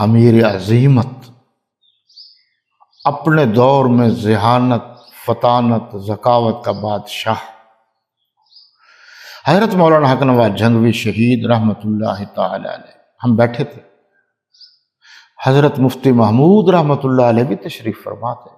امیر عظیمت، اپنے دور میں ذہانت، فطانت، ذکاوت کا بادشاہ حضرت مولانا حق نواز جھنگوی شہید رحمۃ اللہ تعالی علیہ، ہم بیٹھے تھے، حضرت مفتی محمود رحمۃ اللہ علیہ بھی تشریف فرما تھے،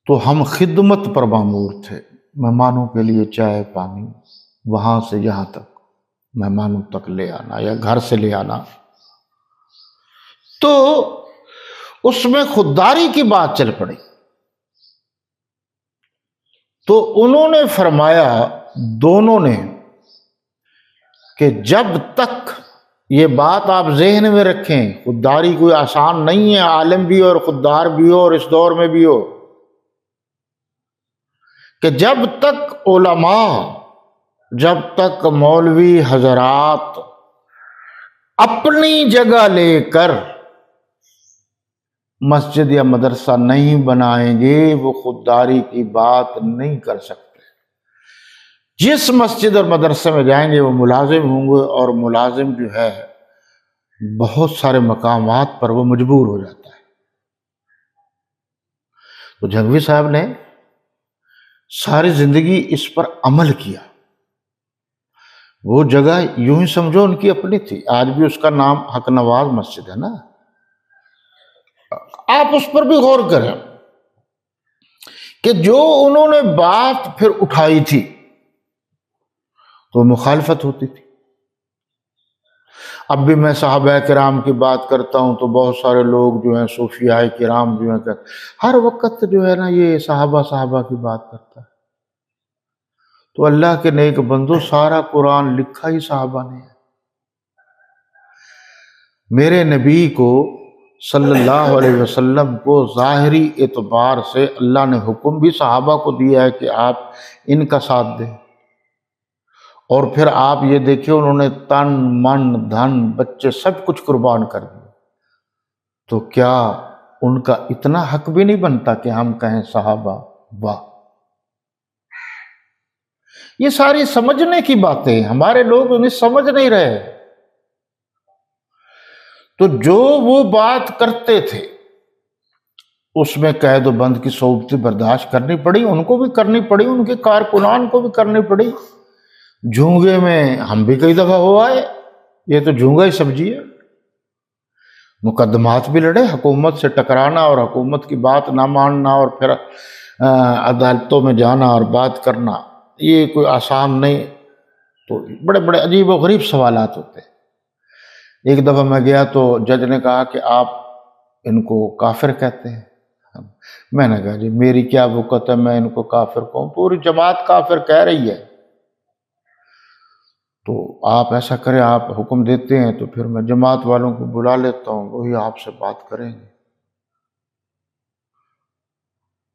تو ہم خدمت پر مامور تھے، مہمانوں کے لیے چائے پانی وہاں سے یہاں تک مہمانوں تک لے آنا یا گھر سے لے آنا۔ تو اس میں خودداری کی بات چل پڑی، تو انہوں نے فرمایا دونوں نے کہ جب تک، یہ بات آپ ذہن میں رکھیں، خودداری کوئی آسان نہیں ہے، عالم بھی اور خوددار بھی ہو اور اس دور میں بھی ہو، کہ جب تک علماء، جب تک مولوی حضرات اپنی جگہ لے کر مسجد یا مدرسہ نہیں بنائیں گے، وہ خودداری کی بات نہیں کر سکتے۔ جس مسجد اور مدرسے میں جائیں گے وہ ملازم ہوں گے، اور ملازم جو ہے بہت سارے مقامات پر وہ مجبور ہو جاتا ہے۔ تو جھنگوی صاحب نے ساری زندگی اس پر عمل کیا۔ وہ جگہ یوں ہی سمجھو ان کی اپنی تھی، آج بھی اس کا نام حق نواز مسجد ہے نا۔ آپ اس پر بھی غور کریں کہ جو انہوں نے بات پھر اٹھائی تھی تو مخالفت ہوتی تھی۔ اب بھی میں صحابہ کرام کی بات کرتا ہوں تو بہت سارے لوگ جو ہیں صوفیاء کرام جو ہیں ہر وقت جو ہے نا یہ صحابہ کی بات کرتا ہے۔ تو اللہ کے نیک بندو، سارا قرآن لکھا ہی صحابہ نے ہے۔ میرے نبی کو صلی اللہ علیہ وسلم کو ظاہری اعتبار سے اللہ نے حکم بھی صحابہ کو دیا ہے کہ آپ ان کا ساتھ دیں، اور پھر آپ یہ دیکھیں انہوں نے تن من دھن بچے سب کچھ قربان کر دیا، تو کیا ان کا اتنا حق بھی نہیں بنتا کہ ہم کہیں صحابہ واہ؟ یہ ساری سمجھنے کی باتیں، ہمارے لوگ انہیں سمجھ نہیں رہے۔ تو جو وہ بات کرتے تھے اس میں قید و بند کی صعوبتیں برداشت کرنی پڑی، ان کو بھی کرنی پڑی، ان کے کارکنان کو بھی کرنی پڑی۔ جھونگے میں ہم بھی کئی دفعہ ہو آئے، یہ تو جھونگا ہی سبزی ہے۔ مقدمات بھی لڑے، حکومت سے ٹکرانا اور حکومت کی بات نہ ماننا اور پھر عدالتوں میں جانا اور بات کرنا، یہ کوئی آسان نہیں۔ تو بڑے بڑے عجیب و غریب سوالات ہوتے ہیں۔ ایک دفعہ میں گیا تو جج نے کہا کہ آپ ان کو کافر کہتے ہیں۔ میں نے کہا جی میری کیا وقت ہے میں ان کو کافر کہوں، پوری جماعت کافر کہہ رہی ہے، تو آپ ایسا کریں، آپ حکم دیتے ہیں تو پھر میں جماعت والوں کو بلا لیتا ہوں، وہی آپ سے بات کریں گے۔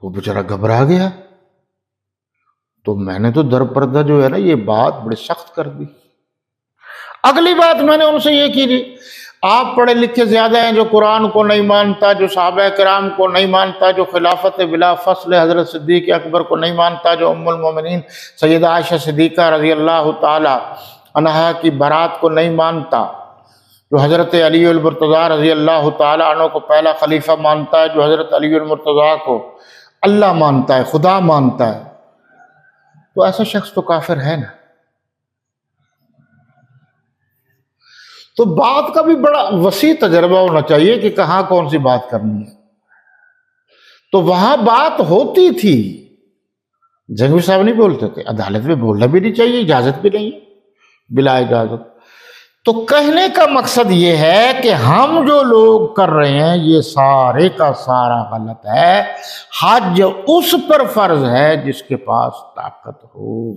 وہ بیچارہ گھبرا گیا، تو میں نے تو در پردہ جو ہے نا یہ بات بڑی سخت کر دی۔ اگلی بات میں نے ان سے یہ کی تھی، آپ پڑھے لکھے زیادہ ہیں، جو قرآن کو نہیں مانتا، جو صحابہ کرام کو نہیں مانتا، جو خلافت بلا فصل حضرت صدیق اکبر کو نہیں مانتا، جو ام المومنین سیدہ عائشہ صدیقہ رضی اللہ تعالی عنہا کی برات کو نہیں مانتا، جو حضرت علی المرتضیٰ رضی اللہ تعالی عنہ کو پہلا خلیفہ مانتا ہے، جو حضرت علی المرتضیٰ کو اللہ مانتا ہے، خدا مانتا ہے، تو ایسا شخص تو کافر ہے نا۔ تو بات کا بھی بڑا وسیع تجربہ ہونا چاہیے کہ کہاں کون سی بات کرنی ہے۔ تو وہاں بات ہوتی تھی، جھنگوی صاحب نہیں بولتے تھے، عدالت میں بولنا بھی نہیں چاہیے، اجازت بھی نہیں ہے، بلا اجازت۔ تو کہنے کا مقصد یہ ہے کہ ہم جو لوگ کر رہے ہیں یہ سارے کا سارا غلط ہے۔ حج اس پر فرض ہے جس کے پاس طاقت ہو۔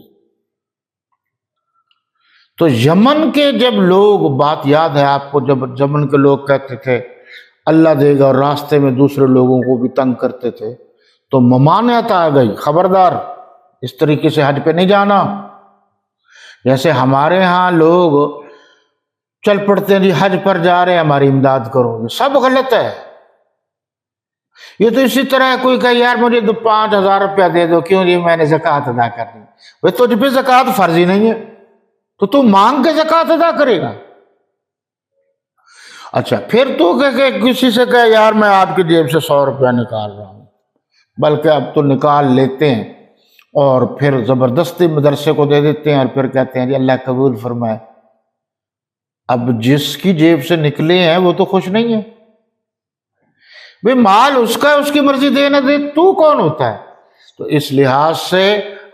تو یمن کے جب لوگ، بات یاد ہے آپ کو، جب یمن کے لوگ کہتے تھے اللہ دے گا اور راستے میں دوسرے لوگوں کو بھی تنگ کرتے تھے، تو ممانعت آ گئی، خبردار اس طریقے سے حج پہ نہیں جانا۔ جیسے ہمارے ہاں لوگ چل پڑتے ہیں جی حج پر جا رہے ہیں ہماری امداد کرو، یہ سب غلط ہے۔ یہ تو اسی طرح کوئی کہے یار مجھے 5,000 روپیہ دے دو، کیوں جی میں نے زکوٰۃ ادا کرنی، وہ تجھ پہ زکوٰۃ فرض ہی نہیں ہے، تو مانگ کے زکوٰۃ ادا کرے گا۔ اچھا پھر تو کہ کسی سے کہ یار میں آپ کی جیب سے 100 روپیہ نکال رہا ہوں، بلکہ اب تو نکال لیتے ہیں اور پھر زبردستی مدرسے کو دے دیتے ہیں اور پھر کہتے ہیں جی اللہ قبول فرمائے۔ اب جس کی جیب سے نکلے ہیں وہ تو خوش نہیں ہے، بھئی مال اس کا، اس کی مرضی دے نہ دے، تو کون ہوتا ہے؟ تو اس لحاظ سے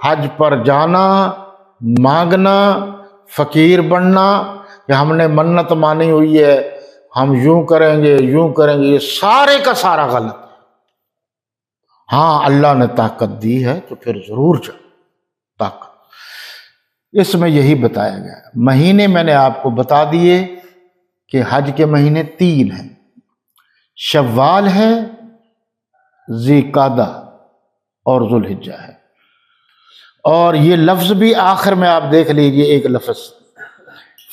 حج پر جانا، مانگنا، فقیر بننا کہ ہم نے منت مانی ہوئی ہے، ہم یوں کریں گے یوں کریں گے، یہ سارے کا سارا غلط ہے۔ ہاں اللہ نے طاقت دی ہے تو پھر ضرور جاؤ، طاقت اس میں یہی بتایا گیا ہے۔ مہینے میں نے آپ کو بتا دیے کہ حج کے مہینے 3 ہیں، شوال ہے، ذی قعدہ اور ذوالحجہ ہے۔ اور یہ لفظ بھی آخر میں آپ دیکھ لیجئے، ایک لفظ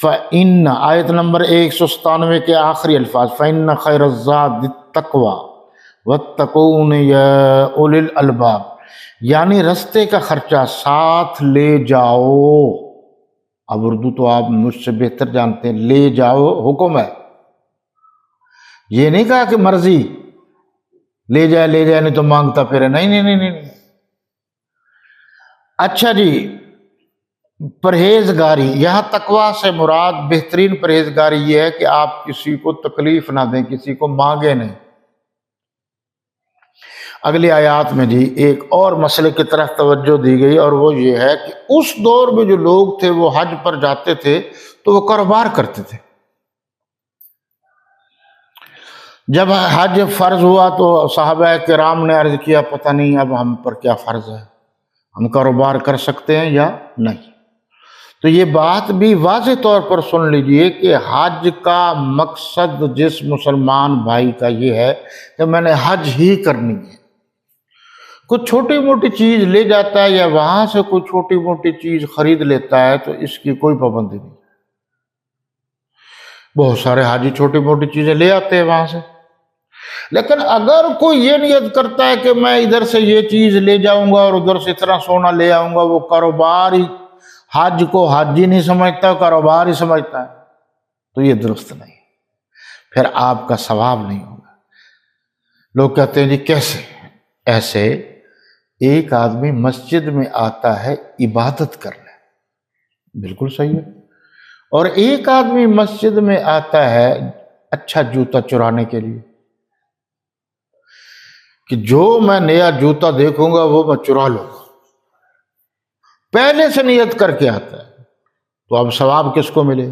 فَإِنَّ، آیت نمبر 197 کے آخری الفاظ، فَإِنَّ خَيْرَ الزَّادِ التَّقْوَىٰ وَاتَّقُونِ يَا أُولِي الْأَلْبَابِ، یعنی رستے کا خرچہ ساتھ لے جاؤ۔ اب اردو تو آپ مجھ سے بہتر جانتے ہیں، لے جاؤ حکم ہے، یہ نہیں کہا کہ مرضی لے جائے نہیں تو مانگتا پھرے، نہیں۔ اچھا جی، پرہیزگاری، یہاں تقویٰ سے مراد بہترین پرہیزگاری یہ ہے کہ آپ کسی کو تکلیف نہ دیں، کسی کو مانگے نہیں۔ اگلی آیات میں جی ایک اور مسئلے کی طرف توجہ دی گئی، اور وہ یہ ہے کہ اس دور میں جو لوگ تھے وہ حج پر جاتے تھے تو وہ کاروبار کرتے تھے۔ جب حج فرض ہوا تو صحابہ کرام نے عرض کیا پتہ نہیں اب ہم پر کیا فرض ہے، ہم کاروبار کر سکتے ہیں یا نہیں۔ تو یہ بات بھی واضح طور پر سن لیجئے کہ حج کا مقصد جس مسلمان بھائی کا یہ ہے کہ میں نے حج ہی کرنی ہے، کچھ چھوٹی موٹی چیز لے جاتا ہے یا وہاں سے کوئی چھوٹی موٹی چیز خرید لیتا ہے تو اس کی کوئی پابندی نہیں۔ بہت سارے حاجی چھوٹی موٹی چیزیں لے آتے ہیں وہاں سے، لیکن اگر کوئی یہ نیت کرتا ہے کہ میں ادھر سے یہ چیز لے جاؤں گا اور ادھر سے اتنا سونا لے آؤں گا، وہ کاروبار ہی، حج کو حج ہی نہیں سمجھتا، کاروبار ہی سمجھتا ہے، تو یہ درست نہیں، پھر آپ کا ثواب نہیں ہوگا۔ لوگ کہتے ہیں جی کیسے؟ ایسے ایک آدمی مسجد میں آتا ہے عبادت کرنے، بالکل صحیح ہے، اور ایک آدمی مسجد میں آتا ہے اچھا جوتا چرانے کے لیے، کہ جو میں نیا جوتا دیکھوں گا وہ میں چرا لوں گا، پہلے سے نیت کر کے آتا ہے، تو اب ثواب کس کو ملے؟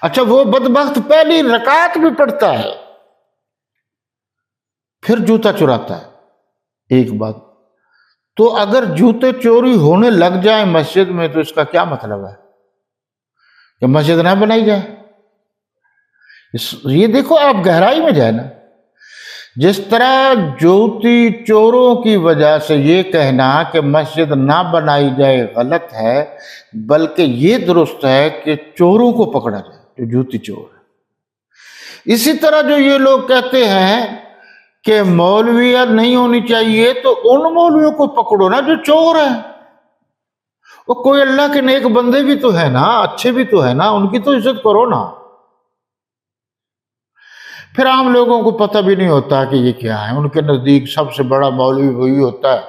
اچھا وہ بدبخت پہلی رکعت بھی پڑھتا ہے پھر جوتا چراتا ہے، ایک بات تو اگر جوتے چوری ہونے لگ جائیں مسجد میں تو اس کا کیا مطلب ہے؟ کہ مسجد نہ بنائی جائے؟ یہ دیکھو آپ گہرائی میں جائے نا، جس طرح جوتی چوروں کی وجہ سے یہ کہنا کہ مسجد نہ بنائی جائے غلط ہے، بلکہ یہ درست ہے کہ چوروں کو پکڑا جائے جو جوتی چور ہے۔ اسی طرح جو یہ لوگ کہتے ہیں کہ مولویت نہیں ہونی چاہیے، تو ان مولویوں کو پکڑو نا جو چور ہیں، وہ کوئی اللہ کے نیک بندے بھی تو ہے نا، اچھے بھی تو ہے نا، ان کی تو عزت کرو نا۔ پھر عام لوگوں کو پتہ بھی نہیں ہوتا کہ یہ کیا ہے، ان کے نزدیک سب سے بڑا مولوی وہی ہوتا ہے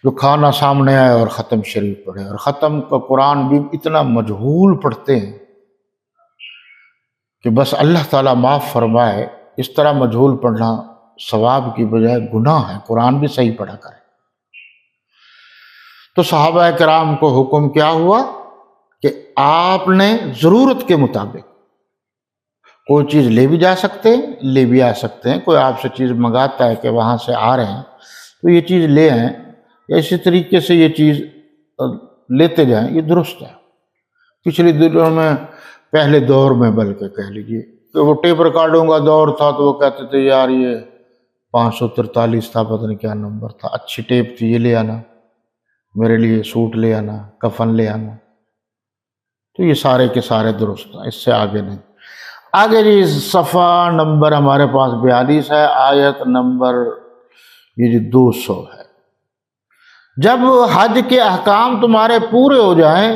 جو کھانا سامنے آئے اور ختم شریف پڑھے، اور ختم کا قرآن بھی اتنا مجہول پڑھتے ہیں کہ بس اللہ تعالیٰ معاف فرمائے، اس طرح مجہول پڑھنا ثواب کی بجائے گناہ ہے، قرآن بھی صحیح پڑھا کرے۔ تو صحابہ کرام کو حکم کیا ہوا کہ آپ نے ضرورت کے مطابق کوئی چیز لے بھی جا سکتے ہیں، لے بھی آ سکتے ہیں، کوئی آپ سے چیز منگاتا ہے کہ وہاں سے آ رہے ہیں تو یہ چیز لے آئیں، یا اسی طریقے سے یہ چیز لیتے جائیں، یہ درست ہے۔ پچھلی دنوں میں، پہلے دور میں بلکہ کہہ لیجیے کہ وہ ٹیپ ریکارڈوں کا دور تھا تو وہ کہتے تھے یار یہ 543 تھا، پتہ نہیں کیا نمبر تھا، اچھی ٹیپ تھی، یہ لے آنا، میرے لیے سوٹ لے آنا، کفن لے آنا، تو یہ سارے کے سارے درست ہیں، اس سے آگے نہیں۔ آگے جی صفحہ نمبر ہمارے پاس 42 ہے، آیت نمبر یہ جی 200 ہے۔ جب حج کے احکام تمہارے پورے ہو جائیں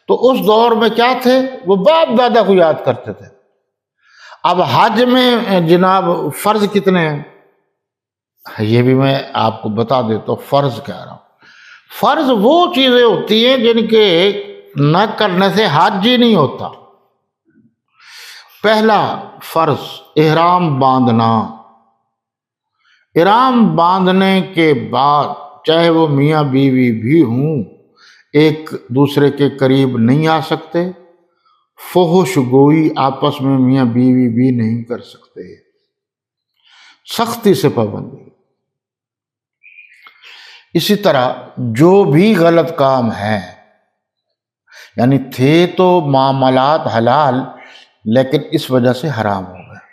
تو اس دور میں کیا تھے؟ وہ باپ دادا کو یاد کرتے تھے، اب حج میں جناب فرض کتنے ہیں، یہ بھی میں آپ کو بتا دیتا ہوں فرض کہہ رہا ہوں۔ فرض وہ چیزیں ہوتی ہیں جن کے نہ کرنے سے حج ہی نہیں ہوتا۔ پہلا فرض احرام باندھنا، احرام باندھنے کے بعد چاہے وہ میاں بیوی بھی ہوں ایک دوسرے کے قریب نہیں آ سکتے، فحش گوئی آپس میں میاں بیوی بھی نہیں کر سکتے، سختی سے پابندی۔ اسی طرح جو بھی غلط کام ہے، یعنی تھے تو معاملات حلال لیکن اس وجہ سے حرام ہو گئے،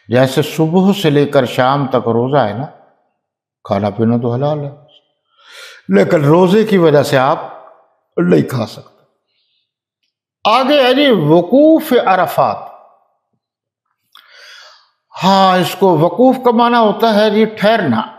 جیسے صبح سے لے کر شام تک روزہ ہے نا، کھانا پینا تو حلال ہے لیکن روزے کی وجہ سے آپ نہیں کھا سکتے۔ آگے ہے جی وقوف عرفات۔ ہاں، اس کو وقوف کا معنی ہوتا ہے جی ٹھہرنا۔